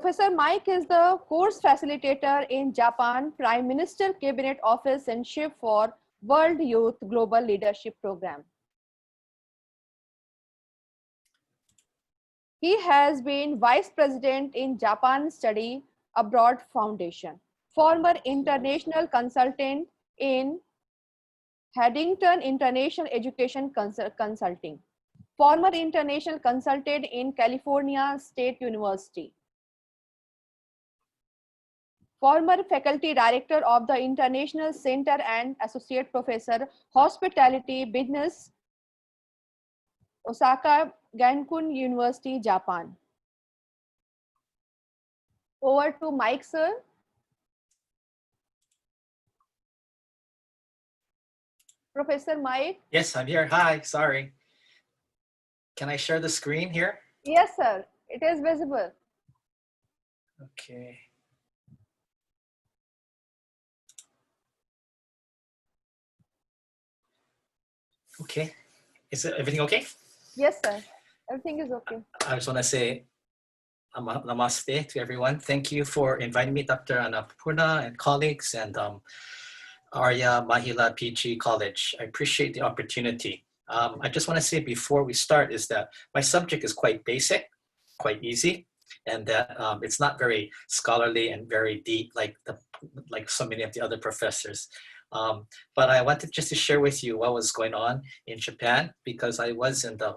Professor Mike is the course facilitator in Japan Prime Minister Cabinet Office and Chief for World Youth Global Leadership Program. He has been Vice President in Japan Study Abroad Foundation, former international consultant in Haddington International Education Consulting, former international consultant in California State University, former faculty director of the International Center and associate professor, Hospitality Business, Osaka Gankun University, Japan. Over to Mike, sir. Professor Mike. Yes, I'm here. Hi, sorry. Can I share the screen here? Yes, sir. It is visible. Okay. Okay. Is everything okay? Yes, sir. Everything is okay. I just want to say namaste to everyone. Thank you for inviting me, Dr. Annapurna and colleagues, and Arya, Mahila, PG College. I appreciate the opportunity. I just want to say before we start is that my subject is quite basic, quite easy, and that it's not very scholarly and very deep like so many of the other professors. But I wanted just to share with you what was going on in Japan because I was in the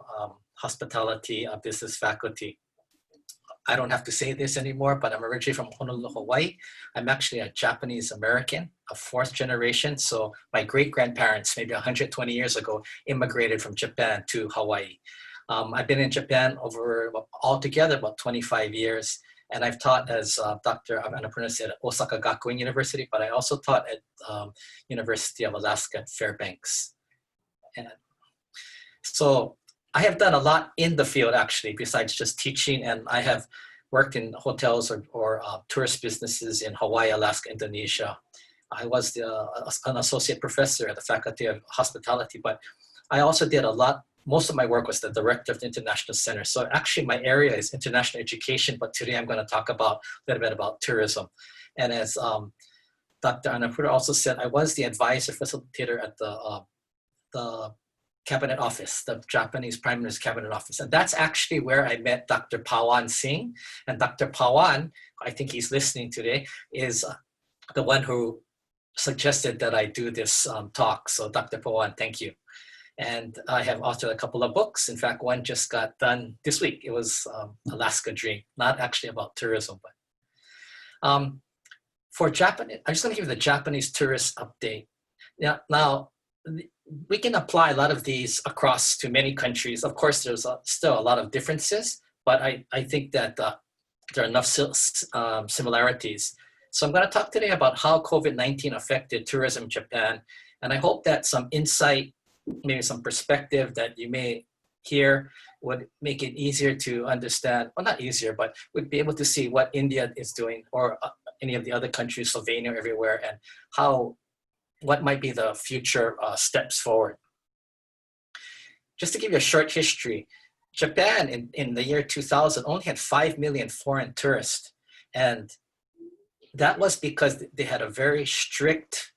hospitality business faculty. I don't have to say this anymore, but I'm originally from Honolulu, Hawaii. I'm actually a Japanese American, a fourth generation. So my great-grandparents, maybe 120 years ago, immigrated from Japan to Hawaii. I've been in Japan over altogether about 25 years. And I've taught, as Dr. Annapurna said, at Osaka Gakuin University, but I also taught at University of Alaska at Fairbanks. And so I have done a lot in the field, actually, besides just teaching. And I have worked in hotels or tourist businesses in Hawaii, Alaska, Indonesia. I was an associate professor at the Faculty of Hospitality, but I also did a lot. Most of my work was the director of the International Center. So actually my area is international education, but today I'm going to talk about a little bit about tourism. And as Dr. Annapurna also said, I was the advisor facilitator at the Cabinet Office, the Japanese Prime Minister's Cabinet Office. And that's actually where I met Dr. Pawan Singh. And Dr. Pawan, I think he's listening today, is the one who suggested that I do this talk. So Dr. Pawan, thank you. And I have authored a couple of books. In fact, one just got done this week. It was Alaska Dream, not actually about tourism, but for Japanese, I'm just going to give you the Japanese tourist update. Now, we can apply a lot of these across to many countries. Of course, there's still a lot of differences, but I think that there are enough similarities. So I'm going to talk today about how COVID-19 affected tourism in Japan. And I hope that some insight, maybe some perspective that you may hear would make it easier to understand, well, not easier, but would be able to see what India is doing or any of the other countries, Slovenia, everywhere, and what might be the future steps forward. Just to give you a short history, Japan in the year 2000 only had 5 million foreign tourists. And that was because they had a very strict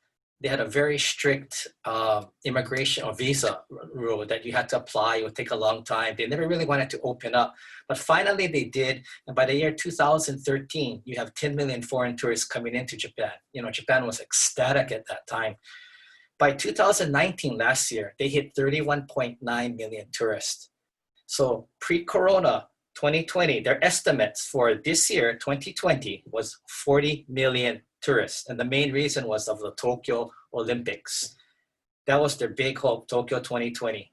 immigration or visa rule that you had to apply. It would take a long time. They never really wanted to open up, but finally they did. And by the year 2013, you have 10 million foreign tourists coming into Japan. Japan was ecstatic at that time. By 2019, last year, they hit 31.9 million tourists. So pre-corona, 2020, their estimates for this year, 2020, was 40 million tourists. And the main reason was of the Tokyo Olympics. That was their big hope, Tokyo 2020.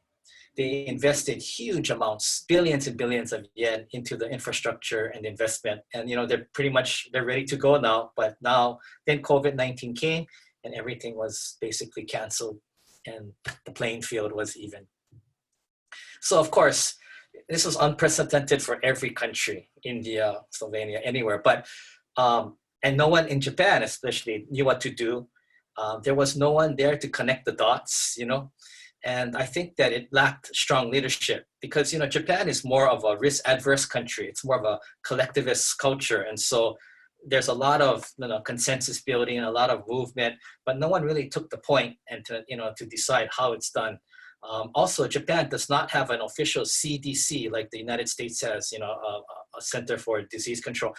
They invested huge amounts, billions and billions of yen into the infrastructure and investment. And they're ready to go now. But now, then COVID-19 came and everything was basically canceled and the playing field was even. So of course, this was unprecedented for every country, India, Slovenia, anywhere. But and no one in Japan, especially, knew what to do. There was no one there to connect the dots. And I think that it lacked strong leadership because, Japan is more of a risk-adverse country. It's more of a collectivist culture. And so there's a lot of consensus building and a lot of movement, but no one really took the point and to decide how it's done. Also, Japan does not have an official CDC like the United States has, a Center for Disease Control,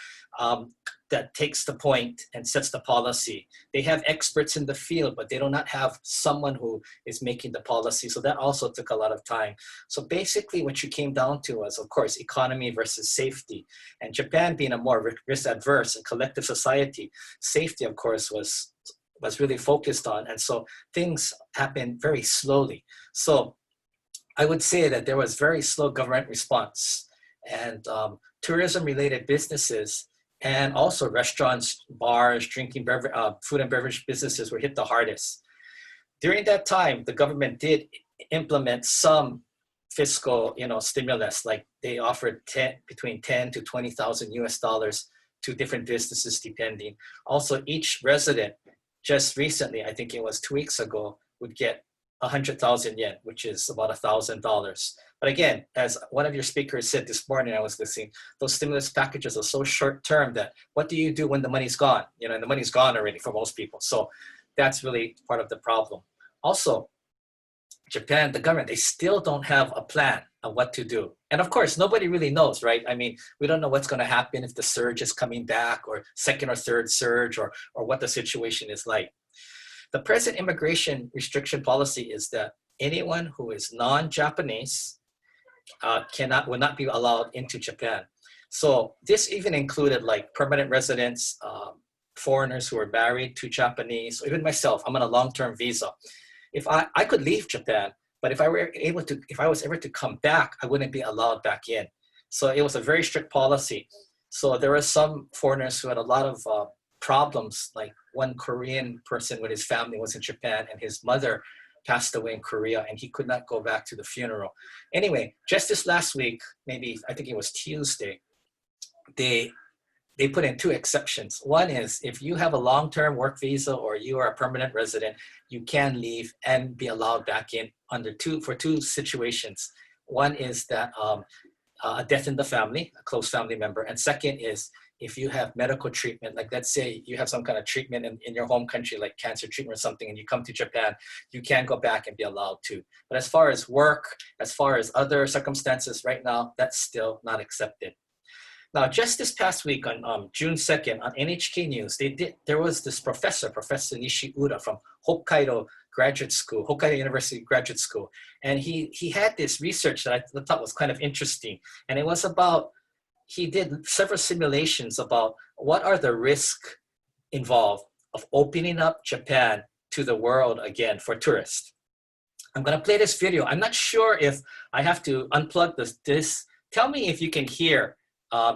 that takes the point and sets the policy. They have experts in the field, but they do not have someone who is making the policy. So that also took a lot of time. So basically what you came down to was, of course, economy versus safety. And Japan being a more risk-adverse and collective society, safety, of course, was really focused on. And so things happened very slowly. So I would say that there was very slow government response, and tourism-related businesses and also restaurants, bars, food and beverage businesses were hit the hardest. During that time, the government did implement some fiscal, stimulus, like they offered between 10 to 20,000 US dollars to different businesses depending. Also, each resident just recently, I think it was 2 weeks ago, would get 100,000 yen, which is about $1,000. But again, as one of your speakers said this morning, I was listening, those stimulus packages are so short term that what do you do when the money's gone? And the money's gone already for most people. So that's really part of the problem. Also, Japan, the government, they still don't have a plan of what to do. And of course, nobody really knows, right? I mean, we don't know what's going to happen if the surge is coming back or second or third will what the situation is like. The present immigration restriction policy is that anyone who is non-Japanese will not be allowed into Japan. So this even included like permanent residents, foreigners who are married to Japanese, even myself, I'm on a long-term visa. If I could leave Japan, but if I was ever to come back, I wouldn't be allowed back in. So it was a very strict policy. So there were some foreigners who had a lot of problems, like one Korean person with his family was in Japan and his mother passed away in Korea and he could not go back to the funeral. Anyway, just this last week, maybe I think it was Tuesday, they put in 2 exceptions. One is if you have a long-term work visa or you are a permanent resident, you can leave and be allowed back in for 2 situations. One is that a death in the family, a close family member. And second is if you have medical treatment, like let's say you have some kind of treatment in your home country, like cancer treatment or something, and you come to Japan, you can go back and be allowed to. But as far as work, as far as other circumstances right now, that's still not accepted. Now, just this past week on June 2nd on NHK News, there was this Professor Nishiura from Hokkaido University Graduate School. And he had this research that I thought was kind of interesting. And it was he did several simulations about what are the risks involved of opening up Japan to the world again for tourists. I'm gonna play this video. I'm not sure if I have to unplug this. Tell me if you can hear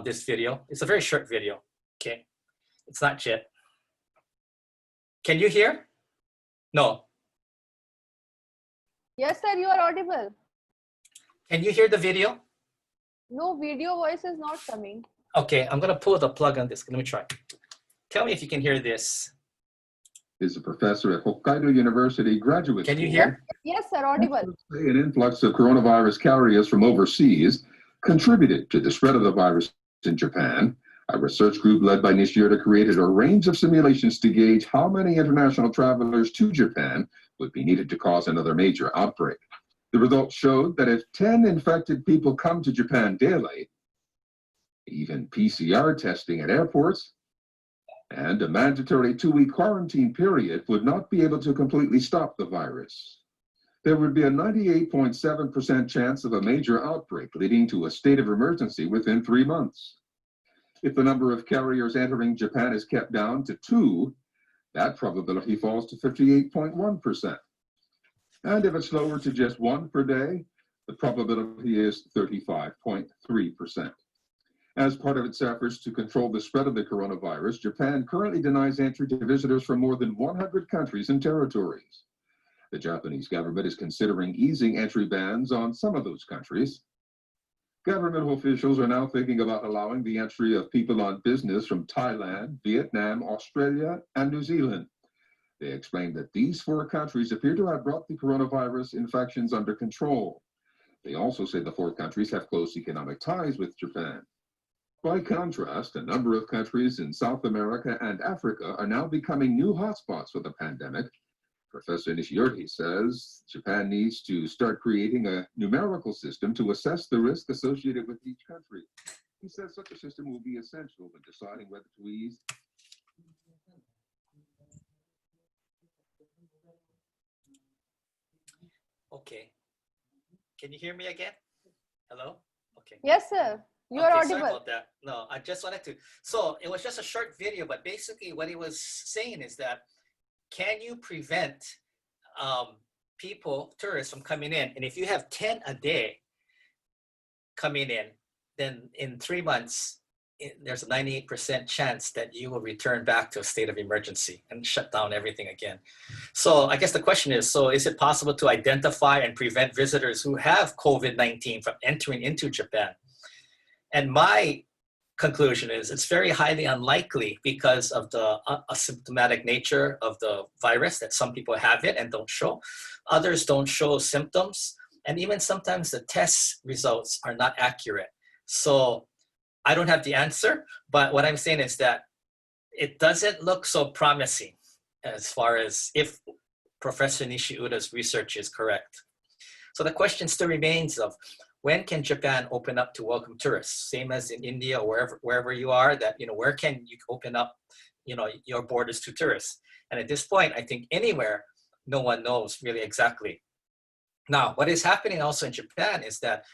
this video. It's a very short video, okay? It's not yet. Can you hear? No. Yes, sir, you are audible. Can you hear the video? No, video voice is not coming. Okay, I'm gonna pull the plug on this. Let me try. Tell me if you can hear this. Is a professor at Hokkaido University Graduate School. Can you hear? Yes, sir, audible. An influx of coronavirus carriers from overseas contributed to the spread of the virus in Japan. A research group led by Nishiura created a range of simulations to gauge how many international travelers to Japan would be needed to cause another major outbreak. The results showed that if 10 infected people come to Japan daily, even PCR testing at airports and a mandatory 2-week quarantine period would not be able to completely stop the virus. There would be a 98.7% chance of a major outbreak leading to a state of emergency within 3 months. If the number of carriers entering Japan is kept down to 2, that probability falls to 58.1%. And if it's lowered to just 1 per day, the probability is 35.3%. As part of its efforts to control the spread of the coronavirus, Japan currently denies entry to visitors from more than 100 countries and territories. The Japanese government is considering easing entry bans on some of those countries. Government officials are now thinking about allowing the entry of people on business from Thailand, Vietnam, Australia, and New Zealand. They explained that these 4 countries appear to have brought the coronavirus infections under control. They also say the 4 countries have close economic ties with Japan. By contrast, a number of countries in South America and Africa are now becoming new hotspots for the pandemic. Professor Nishiori says Japan needs to start creating a numerical system to assess the risk associated with each country. He says such a system will be essential when deciding whether to ease. Okay. Can you hear me again? Hello? Okay. Yes, sir. You are Sorry audible. about that. No, I just wanted to. So it was just a short video, but basically what he was saying is that can you prevent people, tourists, from coming in? And if you have 10 a day coming in, then in 3 months, there's a 98% chance that you will return back to a state of emergency and shut down everything again. So I guess the question is, so is it possible to identify and prevent visitors who have COVID-19 from entering into Japan? And my conclusion is it's very highly unlikely because of the asymptomatic nature of the virus, that some people have it and don't show. Others don't show symptoms. And even sometimes the test results are not accurate. So I don't have the answer, but what I'm saying is that it doesn't look so promising as far as if Professor Nishiura's research is correct. So the question still remains of when can Japan open up to welcome tourists? Same as in India or wherever you are, that, where can you open up, your borders to tourists? And at this point, I think anywhere, no one knows really exactly. Now, what is happening also in Japan is that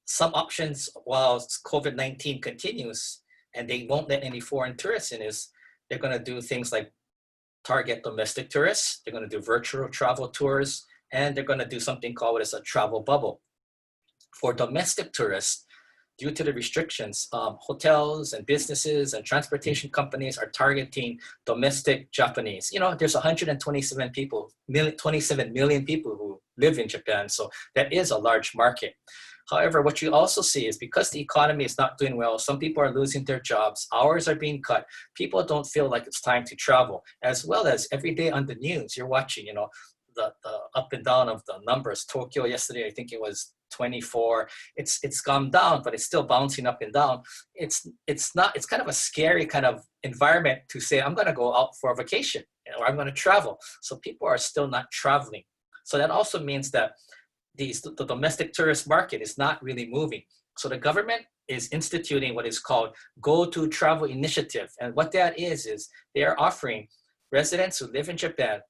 some options while COVID-19 continues and they won't let any foreign tourists in is they're going to do things like target domestic tourists. They're going to do virtual travel tours, and they're going to do something called what is a travel bubble. For domestic tourists, due to the restrictions, hotels and businesses and transportation companies are targeting domestic Japanese. There's 27 million people who live in Japan, so that is a large market. However, what you also see is because the economy is not doing well, some people are losing their jobs, hours are being cut, people don't feel like it's time to travel, as well as every day on the news, you're watching, the up and down of the numbers. Tokyo yesterday, I think it was 24. It's gone down, but it's still bouncing up and down. It's kind of a scary kind of environment to say, I'm going to go out for a vacation or I'm going to travel. So people are still not traveling. So that also means that the domestic tourist market is not really moving. So the government is instituting what is called Go to Travel Initiative. And what that is they are offering residents who live in Japan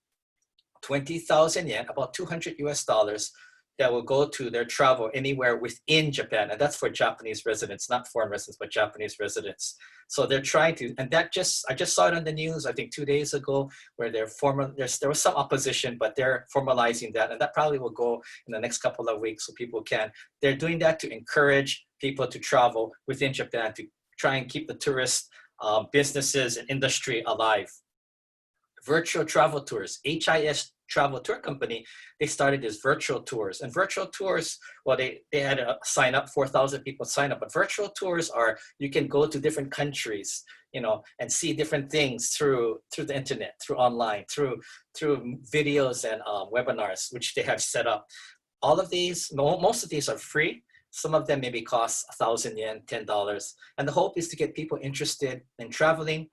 20,000 yen, about $200 that will go to their travel anywhere within Japan. And that's for Japanese residents, not foreign residents, but Japanese residents. So they're trying to, and I just saw it on the news, I think 2 days ago, where there was some opposition, but they're formalizing that. And that probably will go in the next couple of weeks so people they're doing that to encourage people to travel within Japan, to try and keep the tourist businesses and industry alive. Virtual travel tours, HIS Travel Tour Company, they started these virtual tours. And virtual tours, well, they had to sign up, 4,000 people sign up. But virtual tours are, you can go to different countries, and see different things through the internet, through online, through videos and webinars, which they have set up. All of these, most of these are free. Some of them maybe cost 1,000 yen, $10. And the hope is to get people interested in traveling.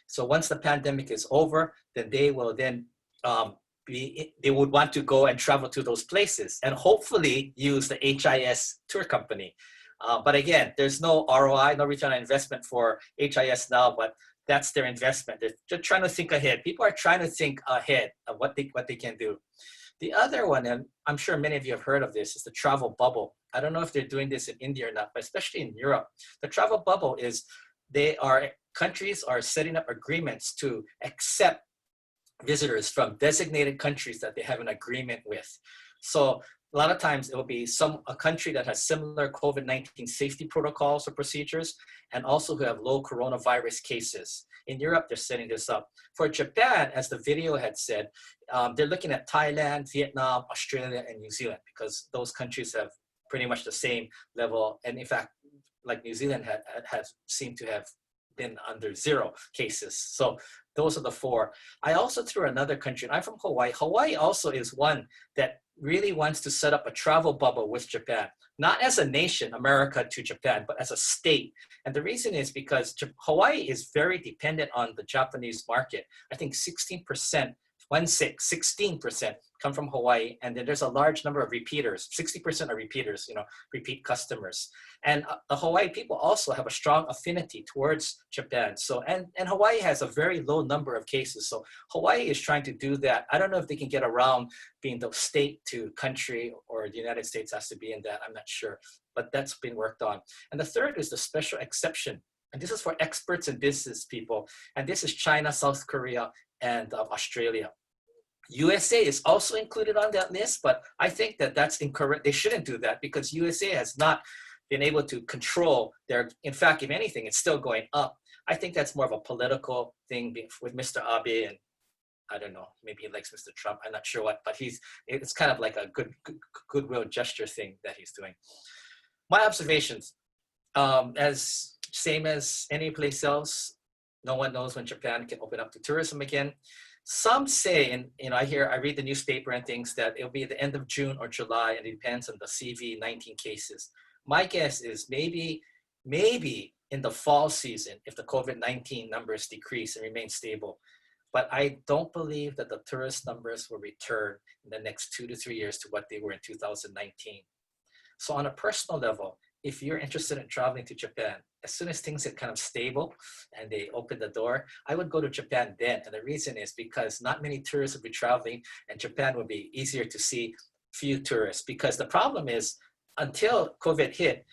So once the pandemic is over, then they will they would want to go and travel to those places and hopefully use the HIS tour company. But again, there's no ROI, no return on investment for HIS now, but that's their investment. They're just trying to think ahead. People are trying to think ahead of what they can do. The other one, and I'm sure many of you have heard of this, is the travel bubble. I don't know if they're doing this in India or not, but especially in Europe. The travel bubble is countries are setting up agreements to accept visitors from designated countries that they have an agreement with. So a lot of times it will be a country that has similar COVID-19 safety protocols or procedures, and also who have low coronavirus cases. In Europe, they're setting this up. For Japan, as the video had said, they're looking at Thailand, Vietnam, Australia, and New Zealand, because those countries have pretty much the same level. And in fact, like New Zealand has seemed to have been under 0 cases. So those are the 4. I also threw another country. I'm from Hawaii. Hawaii also is one that really wants to set up a travel bubble with Japan, not as a nation, America to Japan, but as a state. And the reason is because Hawaii is very dependent on the Japanese market. I think 16%, 16% come from Hawaii, and then there's a large number of repeaters. 60% are repeaters, repeat customers. And the Hawaii people also have a strong affinity towards Japan. So, and Hawaii has a very low number of cases. So Hawaii is trying to do that. I don't know if they can get around being the state to country, or the United States has to be in that. I'm not sure, but that's been worked on. And the third is the special exception. And this is for experts and business people. And this is China, South Korea, and Australia. USA is also included on that list, but I think that that's incorrect. They shouldn't do that because USA has not been able to control their, in fact, if anything, it's still going up. I think that's more of a political thing with Mr. Abe, and I don't know, maybe he likes Mr. Trump, I'm not sure what, but it's kind of like a goodwill gesture thing that he's doing. My observations, same as any place else, no one knows when Japan can open up to tourism again. Some say, and I read the newspaper and things, that it'll be at the end of June or July, and it depends on the CV-19 cases. My guess is maybe in the fall season, if the COVID-19 numbers decrease and remain stable. But I don't believe that the tourist numbers will return in the next 2 to 3 years to what they were in 2019. So on a personal level, if you're interested in traveling to Japan, as soon as things get kind of stable and they open the door, I would go to Japan then. And the reason is because not many tourists will be traveling, and Japan will be easier to see few tourists. Because the problem is, until COVID hit,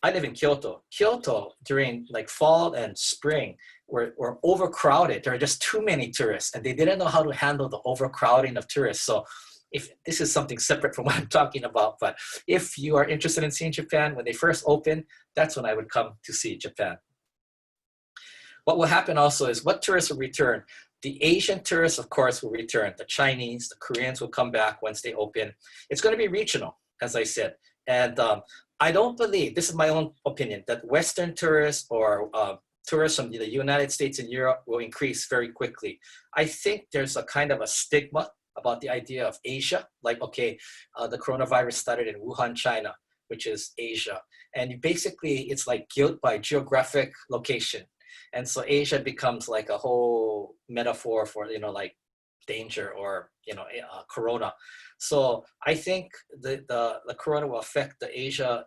I live in Kyoto. Kyoto during like fall and spring were overcrowded. There are just too many tourists, and they didn't know how to handle the overcrowding of tourists. So if this is something separate from what I'm talking about, but if you are interested in seeing Japan, when they first open, that's when I would come to see Japan. What will happen also is what tourists will return. The Asian tourists, of course, will return. The Chinese, the Koreans will come back once they open. It's going to be regional, as I said. And I don't believe, this is my own opinion, that Western tourists or tourists from the United States and Europe will increase very quickly. I think there's a kind of a stigma about the idea of Asia. Like, okay, the coronavirus started in Wuhan, China, which is Asia. And basically, it's like guilt by geographic location. And so Asia becomes like a whole metaphor for, like danger or, corona. So I think the corona will affect the Asia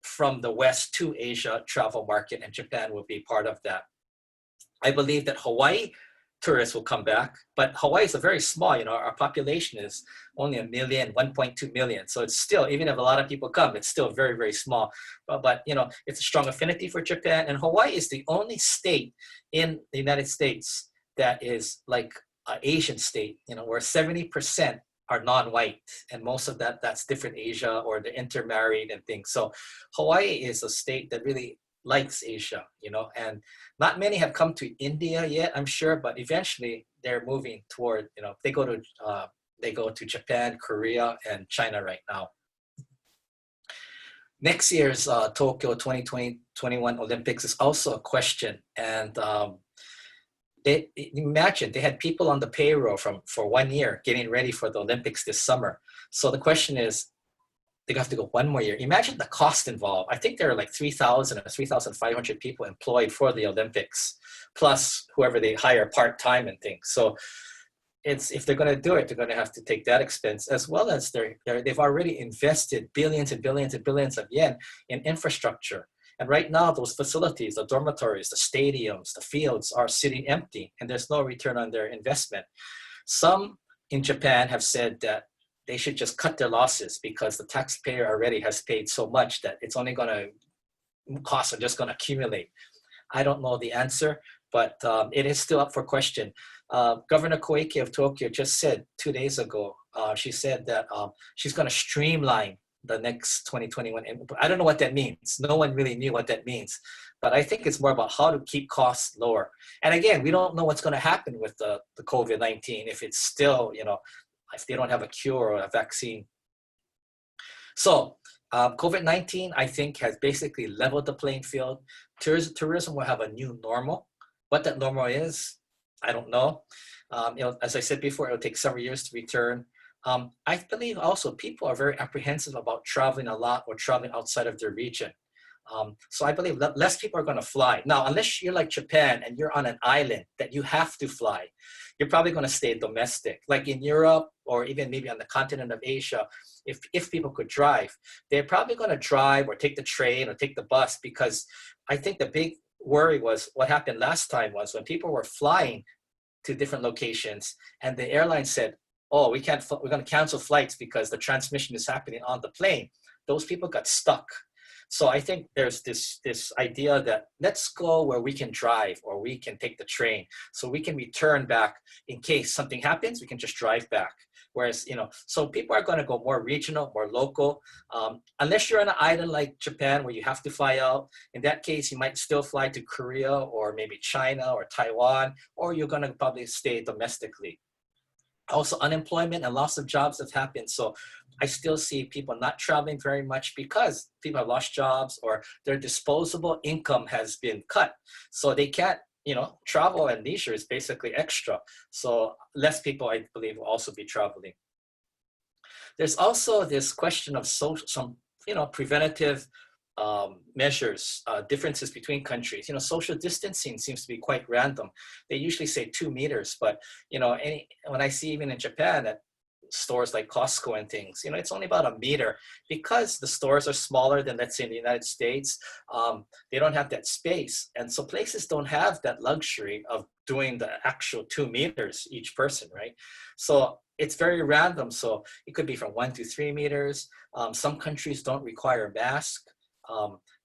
from the West to Asia travel market, and Japan will be part of that. I believe that Hawaii tourists will come back, but Hawaii is a very small, our population is only 1.2 million. So it's still, even if a lot of people come, it's still very, very small. But it's a strong affinity for Japan. And Hawaii is the only state in the United States that is like an Asian state, where 70% are non-white. And most of that's different Asia, or the intermarried and things. So Hawaii is a state that really likes Asia, and not many have come to India yet, I'm sure, but eventually they're moving toward, they go to Japan, Korea, and China right now. Next year's Tokyo 2021 Olympics is also a question, and imagine they had people on the payroll for 1 year getting ready for the Olympics this summer. So the question is, they have to go 1 more year. Imagine the cost involved. I think there are like 3,000 or 3,500 people employed for the Olympics, plus whoever they hire part-time and things. So if they're going to do it, they're going to have to take that expense, as well as they've already invested billions and billions and billions of yen in infrastructure. And right now, those facilities, the dormitories, the stadiums, the fields are sitting empty, and there's no return on their investment. Some in Japan have said that they should just cut their losses because the taxpayer already has paid so much that it's only going to, costs are just going to accumulate. I don't know the answer, but it is still up for question. Governor Koike of Tokyo just said 2 days ago, she said that she's going to streamline the next 2021. I don't know what that means. No one really knew what that means. But I think it's more about how to keep costs lower. And again, we don't know what's going to happen with the COVID-19, if it's still, if they don't have a cure or a vaccine. So COVID-19, I think, has basically leveled the playing field. Tourism will have a new normal. What that normal is, I don't know. As I said before, it'll take several years to return. I believe also people are very apprehensive about traveling a lot or traveling outside of their region. So I believe that less people are going to fly. Now, unless you're like Japan and you're on an island that you have to fly, you're probably going to stay domestic. Like in Europe or even maybe on the continent of Asia, if people could drive, they're probably going to drive or take the train or take the bus, because I think the big worry was what happened last time was when people were flying to different locations and the airline said, oh, we're going to cancel flights because the transmission is happening on the plane. Those people got stuck. So I think there's this idea that let's go where we can drive or we can take the train so we can return back in case something happens, we can just drive back. Whereas, so people are going to go more regional, more local. Unless you're on an island like Japan where you have to fly out, in that case, you might still fly to Korea or maybe China or Taiwan, or you're going to probably stay domestically. Also, unemployment and loss of jobs have happened. So I still see people not traveling very much because people have lost jobs or their disposable income has been cut. So they can't, travel and leisure is basically extra. So less people, I believe, will also be traveling. There's also this question of some preventative measures, differences between countries. Social distancing seems to be quite random. They usually say 2 meters, but when I see even in Japan at stores like Costco and things, it's only about 1 meter because the stores are smaller than, let's say, in the United States. They don't have that space, and so places don't have that luxury of doing the actual 2 meters each person, right? So it's very random. So it could be from 1 to 3 meters. Some countries don't require masks.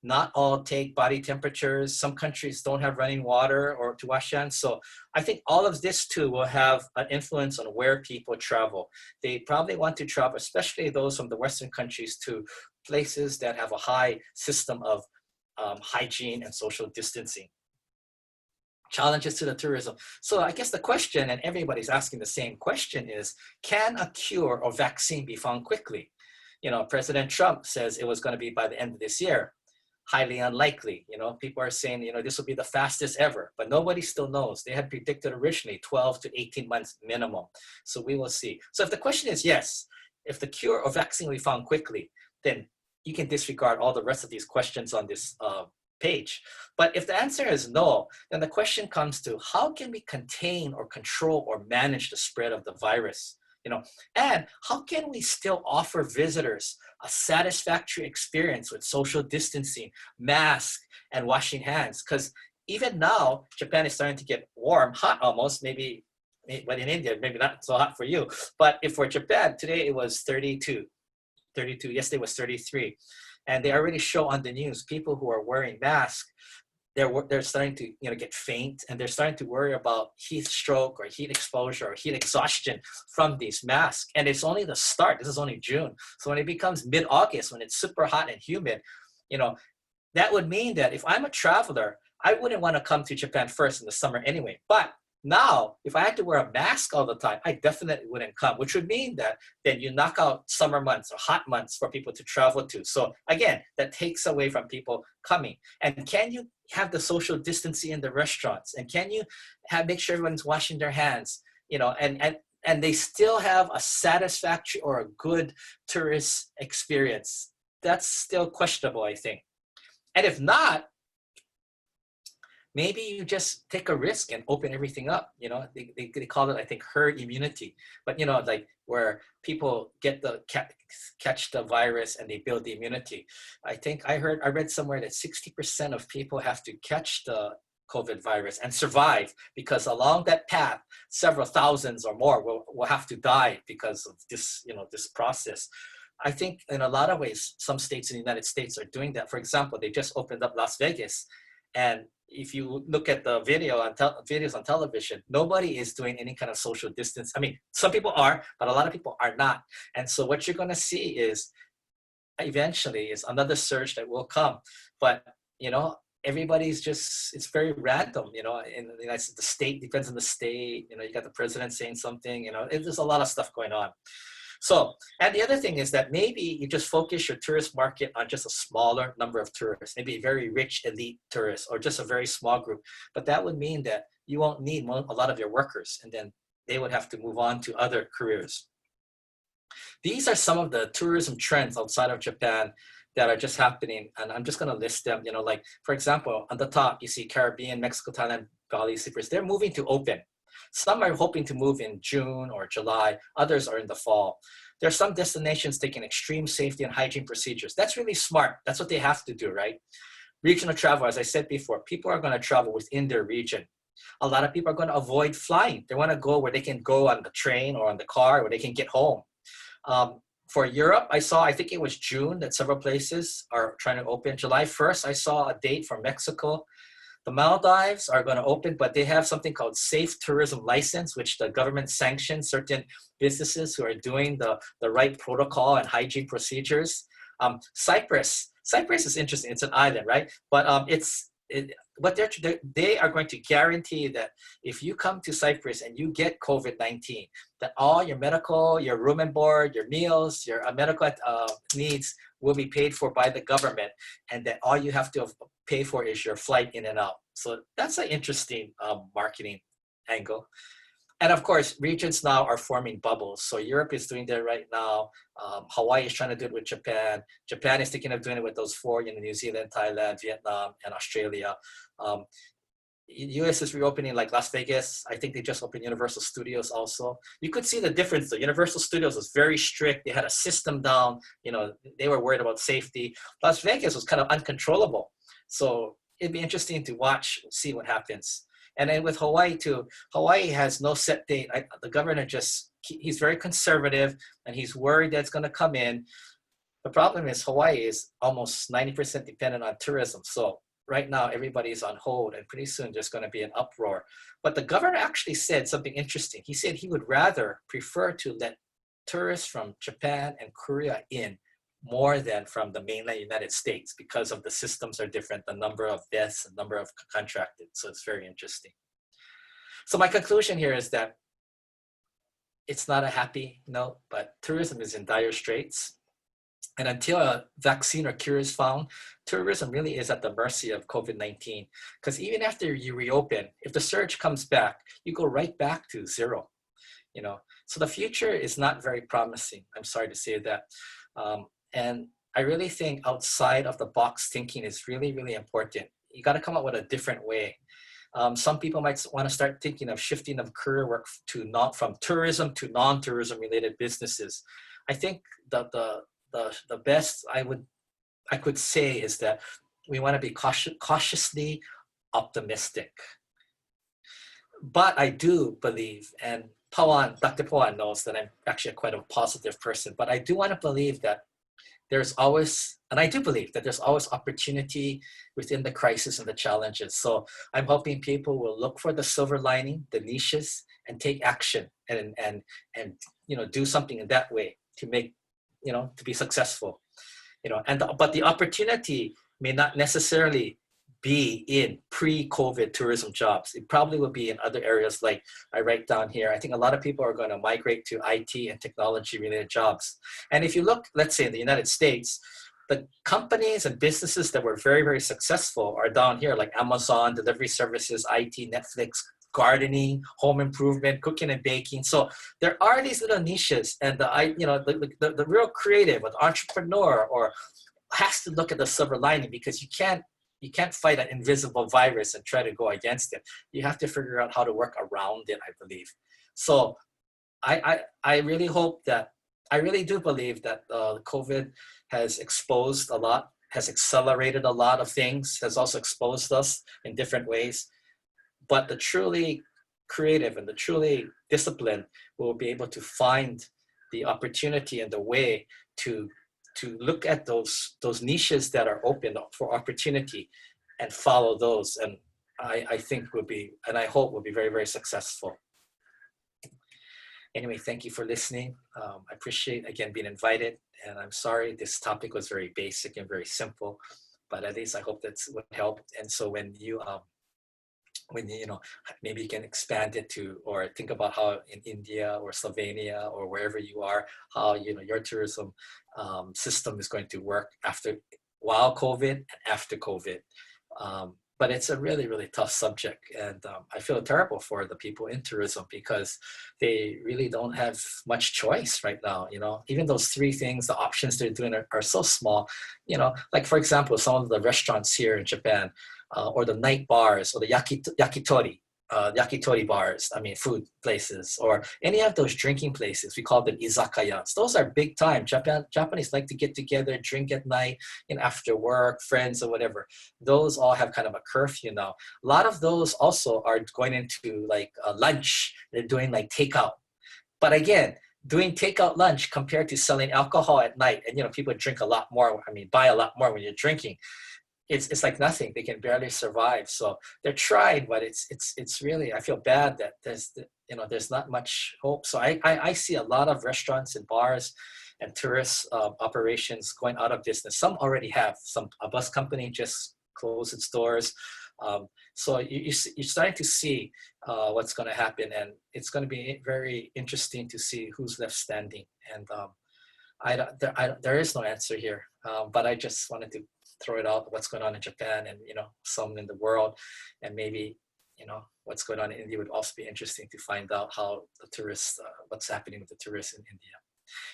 Not all take body temperatures. Some countries don't have running water or to wash hands. So I think all of this too will have an influence on where people travel. They probably want to travel, especially those from the Western countries, to places that have a high system of hygiene and social distancing. Challenges to the tourism. So I guess the question, and everybody's asking the same question, is can a cure or vaccine be found quickly? President Trump says it was going to be by the end of this year. Highly unlikely. People are saying, this will be the fastest ever, but nobody still knows. They had predicted originally 12 to 18 months minimum. So we will see. So if the question is yes, if the cure or vaccine will be found quickly, then you can disregard all the rest of these questions on this page. But if the answer is no, then the question comes to how can we contain or control or manage the spread of the virus? And how can we still offer visitors a satisfactory experience with social distancing, masks, and washing hands? Because even now, Japan is starting to get warm, hot almost, maybe, but in India, maybe not so hot for you. But if for Japan, today it was 32, yesterday was 33. And they already show on the news people who are wearing masks, they're starting to get faint, and they're starting to worry about heat stroke or heat exposure or heat exhaustion from these masks. And it's only the start. This is only June. So when it becomes mid-August, when it's super hot and humid, that would mean that if I'm a traveler, I wouldn't want to come to Japan first in the summer anyway. But now, if I had to wear a mask all the time, I definitely wouldn't come, which would mean that then you knock out summer months or hot months for people to travel to. So again, that takes away from people coming. And can you have the social distancing in the restaurants? And can you make sure everyone's washing their hands, and they still have a satisfactory or a good tourist experience? That's still questionable, I think. And if not, maybe you just take a risk and open everything up. They call it, I think, herd immunity. But like where people catch the virus and they build the immunity. I think I read somewhere that 60% of people have to catch the COVID virus and survive, because along that path, several thousands or more will have to die because of this, this process. I think in a lot of ways, some states in the United States are doing that. For example, they just opened up Las Vegas, and if you look at the videos on television, nobody is doing any kind of social distance. I mean, some people are, but a lot of people are not. And so what you're going to see is eventually is another surge that will come. But, everybody's just, it's very random, in the United States, the state depends on the state, you got the president saying something, there's a lot of stuff going on. So, and the other thing is that maybe you just focus your tourist market on just a smaller number of tourists, maybe very rich elite tourists or just a very small group. But that would mean that you won't need a lot of your workers, and then they would have to move on to other careers. These are some of the tourism trends outside of Japan that are just happening. And I'm just going to list them, like, for example, on the top, you see Caribbean, Mexico, Thailand, Bali, Cyprus. They're moving to open. Some are hoping to move in June or July. Others are in the fall. There are some destinations taking extreme safety and hygiene procedures. That's really smart. That's what they have to do, right? Regional travel, as I said before, people are going to travel within their region. A lot of people are going to avoid flying. They want to go where they can go on the train or on the car, where they can get home. For Europe, I think it was June that several places are trying to open. July 1st, I saw a date for Mexico. The Maldives are going to open, but they have something called Safe Tourism License, which the government sanctions certain businesses who are doing the right protocol and hygiene procedures. Cyprus is interesting. It's an island, right? But they are going to guarantee that if you come to Cyprus and you get COVID-19, that all your medical, your room and board, your meals, your medical needs will be paid for by the government, and that all you have to pay for is your flight in and out. So that's an interesting marketing angle. And of course, regions now are forming bubbles. So Europe is doing that right now. Hawaii is trying to do it with Japan. Japan is thinking of doing it with those four, New Zealand, Thailand, Vietnam, and Australia. US is reopening, like Las Vegas. I think they just opened Universal Studios also. You could see the difference. The Universal Studios was very strict. They had a system down. They were worried about safety. Las Vegas was kind of uncontrollable. So it'd be interesting to watch, see what happens. And then with Hawaii too, Hawaii has no set date. The governor he's very conservative, and he's worried that it's going to come in. The problem is Hawaii is almost 90% dependent on tourism. So right now, everybody's on hold, and pretty soon there's going to be an uproar. But the governor actually said something interesting. He said he would prefer to let tourists from Japan and Korea in more than from the mainland United States, because of the systems are different, the number of deaths, the number of contracted. So it's very interesting. So my conclusion here is that it's not a happy note, but tourism is in dire straits. And until a vaccine or cure is found, tourism really is at the mercy of COVID-19. Because even after you reopen, if the surge comes back, you go right back to zero. So the future is not very promising. I'm sorry to say that. And I really think outside of the box thinking is really, really important. You got to come up with a different way. Some people might want to start thinking of shifting of career work from tourism to non-tourism related businesses. I think the best I could say is that we want to be cautiously optimistic. But I do believe, and Dr. Pawan knows that I'm actually quite a positive person, but I do want to believe that there's always, and I do believe that there's always opportunity within the crisis and the challenges. So I'm hoping people will look for the silver lining, the niches, and take action and do something in that way to make, to be successful, but the opportunity may not necessarily be in pre-COVID tourism jobs. It probably will be in other areas, like I write down here. I think a lot of people are going to migrate to IT and technology related jobs. And if you look, let's say in the United States, the companies and businesses that were very, very successful are down here, like Amazon, delivery services, IT, Netflix, gardening, home improvement, cooking and baking. So there are these little niches, and the real creative, or the entrepreneur, or has to look at the silver lining, because you can't fight an invisible virus and try to go against it. You have to figure out how to work around it, I believe. So I really do believe that COVID has exposed a lot, has accelerated a lot of things, has also exposed us in different ways. But the truly creative and the truly disciplined will be able to find the opportunity and the way to look at those niches that are open for opportunity and follow those. And I think I hope will be very, very successful. Anyway, thank you for listening. I appreciate, again, being invited. And I'm sorry this topic was very basic and very simple, but at least I hope that's what helped. And so when you when maybe you can expand it to, or think about how in India or Slovenia or wherever you are, how your tourism system is going to work while COVID and after COVID. But it's a really, really tough subject. And I feel terrible for the people in tourism because they really don't have much choice right now. Even those three things, the options they're doing are so small. Like for example, some of the restaurants here in Japan, or the night bars, or the yakitori bars, food places, or any of those drinking places, we call them izakayas. Those are big time. Japanese like to get together, drink at night, after work, friends or whatever. Those all have kind of a curfew now. A lot of those also are going into like lunch. They're doing like takeout. But again, doing takeout lunch compared to selling alcohol at night, and people drink a lot more, buy a lot more when you're drinking. It's like nothing. They can barely survive. So they're trying, but it's really, I feel bad that there's not much hope. So I see a lot of restaurants and bars and tourist operations going out of business. Some already have. A bus company just closed its doors. So you're starting to see what's going to happen, and it's going to be very interesting to see who's left standing. And there is no answer here, but I just wanted to throw it out, what's going on in Japan and some in the world, and maybe what's going on in India would also be interesting to find out how the tourists, what's happening with the tourists in India.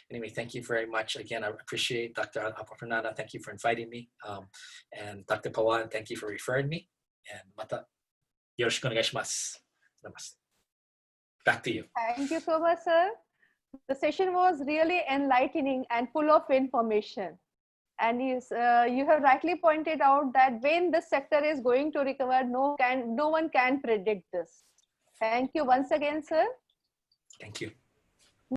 Anyway, thank you very much. Again, I appreciate Dr. Aparnada. Thank you for inviting me. And Dr. Pawan, thank you for referring me. And mata yoroshiku onegaishimasu. Namaste. Back to you. Thank you so much, sir. The session was really enlightening and full of information. And you have rightly pointed out that when this sector is going to recover, no one can predict this. Thank you once again, sir. Thank you.